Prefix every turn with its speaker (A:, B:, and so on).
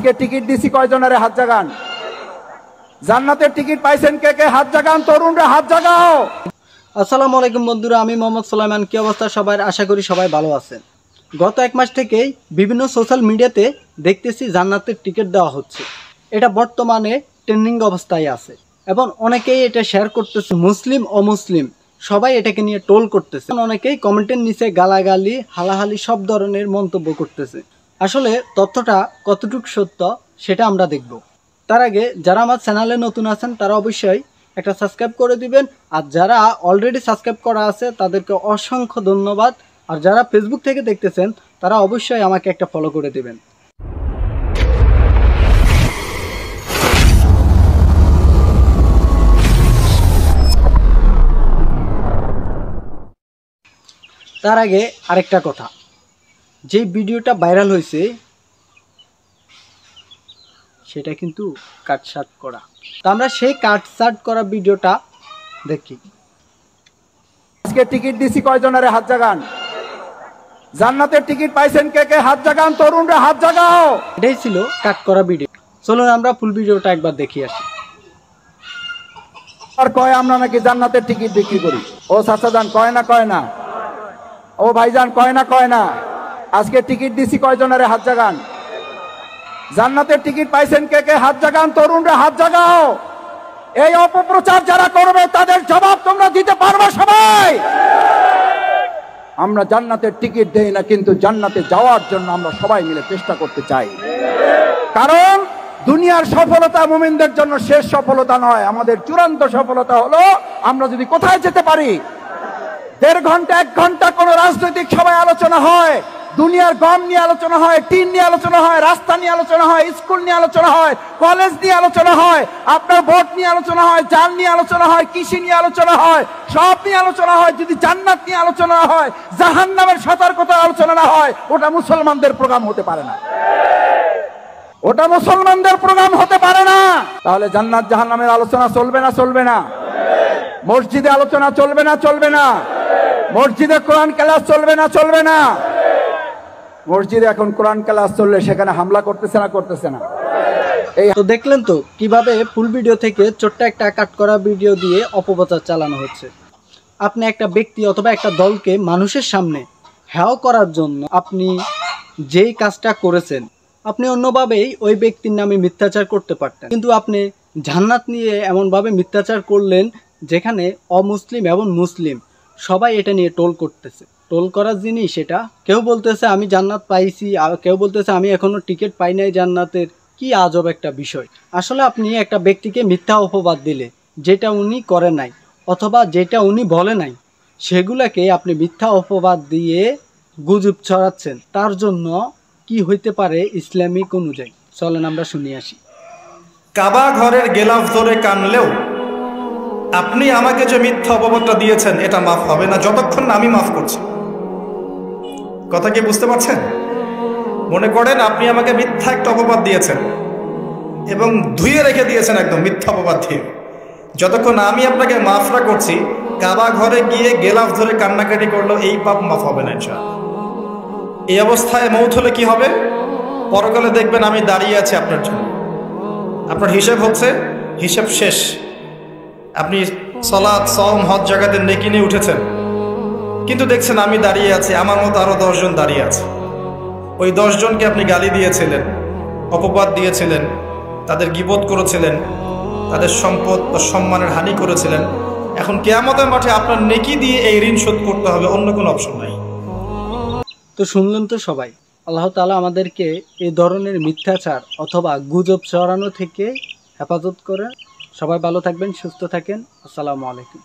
A: আজকে টিকিট দিছি কয়জনের হাত জাগান। জান্নাতের টিকিট পাইছেন কে কে হাত জাগান, তরুণরা হাত জাগাও।
B: আসসালামু আলাইকুম বন্ধুরা, আমি মোহাম্মদ সুলাইমান। কি অবস্থা সবার? আশা করি সবাই ভালো আছেন। গত এক মাস থেকেই বিভিন্ন সোশ্যাল মিডিয়াতে দেখতেছি জান্নাতের টিকিট দেওয়া হচ্ছে। এটা বর্তমানে ট্রেন্ডিং অবস্থায় আছে এবং অনেকেই এটা শেয়ার করতেছে। মুসলিম অমুসলিম সবাই এটাকে নিয়ে টোল করতেছে। অনেকেই কমেন্টের নিচে গালাগালি হালাহালি সব ধরনের মন্তব্য করতেছে। আসলে তথ্যটা কতটুকু সত্য সেটা আমরা দেখব। তার আগে যারা আমার চ্যানেলে নতুন আছেন তারা অবশ্যই একটা সাবস্ক্রাইব করে দিবেন, আর যারা অলরেডি সাবস্ক্রাইব করা আছে তাদেরকে অসংখ্য ধন্যবাদ। আর যারা ফেসবুক থেকে দেখতেছেন তারা অবশ্যই আমাকে একটা ফলো করে দিবেন। তার আগে আরেকটা কথা, যে ভিডিওটা ভাইরাল হয়েছে সেটা কিন্তু কাটছাট করা। তো আমরা সেই কাটছাট করা ভিডিওটা দেখি।
A: আজকে টিকিট দিছি কয়জনের হাত জাগান। জান্নাতের টিকিট পাইছেন কে কে হাত জাগান, তরুণরা হাত জাগাও।
B: এটাই ছিল কাট করা ভিডিও। চলুন আমরা ফুল ভিডিওটা একবার দেখি আসি।
A: আর কয় আমরা নাকি জান্নাতের টিকিট বিক্রি করি। ও চাচা যান কয় না, কয় না। ও ভাইজান কয় না, কয় না। আজকে টিকিট দিছি কয়জনের হাত জাগান। জান্নাতের টিকিট পাইছেন কে কে হাত জাগান, তরুণরা হাত জাগাও। এই অপপ্রচার যারা করবে তাদের জবাব তোমরা দিতে পারবে সবাই। আমরা জান্নাতের টিকিট দেই না, কিন্তু জান্নাতে যাওয়ার জন্য আমরা সবাই মিলে চেষ্টা করতে চাই। কারণ দুনিয়ার সফলতা মুমিনদের জন্য শেষ সফলতা নয়, আমাদের চূড়ান্ত সফলতা হলো আমরা যদি কোথায় যেতে পারি। 1.5 ঘন্টা 1 ঘন্টা কোন রাজনৈতিক সভায় আলোচনা হয়, দুনিয়ার গম নিয়ে আলোচনা হয়, টিন নিয়ে আলোচনা হয়, রাস্তা নিয়ে আলোচনা হয়, স্কুল নিয়ে আলোচনা হয়, কলেজ নিয়ে আলোচনা হয়, আপনার ভোট নিয়ে আলোচনা হয়, জাল নিয়ে আলোচনা হয়, কৃষি নিয়ে আলোচনা হয়, সব নিয়ে আলোচনা হয়। যদি জান্নাত নিয়ে আলোচনা হয়, জাহান্নামের সতর্কতা আলোচনা না হয়, ওটা মুসলমানদের প্রোগ্রাম হতে পারে না। ওটা মুসলমানদের প্রোগ্রাম হতে পারে না। তাহলে জান্নাত জাহান্নামের আলোচনা চলবে না, চলবে না? মসজিদে আলোচনা চলবে না, চলবে না? মসজিদে কোরআন ক্লাস চলবে না, চলবে না? মসজিদে এখন কোরআন ক্লাস চললে সেখানে হামলা করতেছে না, করতেছে না? এই
B: তো দেখলেন তো কিভাবে ফুল ভিডিও থেকে ছোট্ট একটা কাট করা ভিডিও দিয়ে অপপ্রচার চালানো হচ্ছে। আপনি একটা ব্যক্তি অথবা একটা দলকে মানুষের সামনে হেয় করার জন্য আপনি যেই কাজটা করেছেন, আপনি অন্যভাবেই ওই ব্যক্তির নামে মিথ্যাচার করতে পারতেন, কিন্তু আপনি জান্নাত নিয়ে এমনভাবে মিথ্যাচার করলেন যেখানে অমুসলিম এবং মুসলিম সবাই এটা নিয়ে টোল করতেছে। টোল করার জিনিস এটা। কেউ বলতেছে আমি জান্নাত পাইছি, আর কেউ বলতেছে আমি এখনো টিকিট পাই নাই জান্নাতের। কি আজব একটা বিষয়। আসলে আপনি একটা ব্যক্তিকে মিথ্যা অপবাদ দিলে, যেটা উনি করে নাই অথবা যেটা উনি বলে নাই, সেগুলাকে আপনি মিথ্যা অপবাদ দিয়ে গুজব ছড়াচ্ছেন। তার জন্য কি হইতে পারে ইসলামিক অনুযায়ী? চলেন আমরা শুনি আসি।
C: কাবা ঘরের গেলাফ ধরে কানলেও আপনি আমাকে যে মিথ্যা অপবাদটা দিয়েছেন এটা মাফ হবে না যতক্ষণ না আমি মাফ করছি। কথা কি বুঝতে পারছেন? মনে করেন আপনি আমাকে মিথ্যা একটা অপবাদ দিয়েছেন এবং ধুয়ে রেখে দিয়েছেন একদম মিথ্যা অপবাদ দিয়ে। যতক্ষণ আমি আপনাকে মাফ না করছি, কাবা ঘরে গিয়ে গেলাফ ধরে কান্নাকাটি করলেও এই পাপ মাফ হবে না ইনশাআল্লাহ। এই অবস্থায় মৌত হলে কি হবে? পরকালে দেখবেন আমি দাঁড়িয়ে আছি আপনার জন্য। আপনার হিসেব হচ্ছে, হিসেব শেষ। আপনি সালাত সওম হজ জাকাতের নেকি নিয়ে উঠেছেন, কিন্তু দেখছেন আমি দাঁড়িয়ে আছি, আমার মতো আরো 10 জন দাঁড়িয়ে আছে। ওই 10 জনকে আপনি গালি দিয়েছিলেন, অপবাদ দিয়েছিলেন, তাদের গীবত করেছিলেন, তাদের সম্পদ ও সম্মানের হানি করেছিলেন। এখন কিয়ামতের মাঠে আপনার নেকি দিয়ে এই ঋণ শোধ করতে হবে, অন্য কোনো অপশন নাই।
B: তো শুনলেন তো সবাই। আল্লাহ তাআলা আমাদেরকে এই ধরনের মিথ্যাচার অথবা গুজব ছড়ানো থেকে হেফাজত করে। সবাই ভালো থাকবেন, সুস্থ থাকেন। আসসালামু আলাইকুম।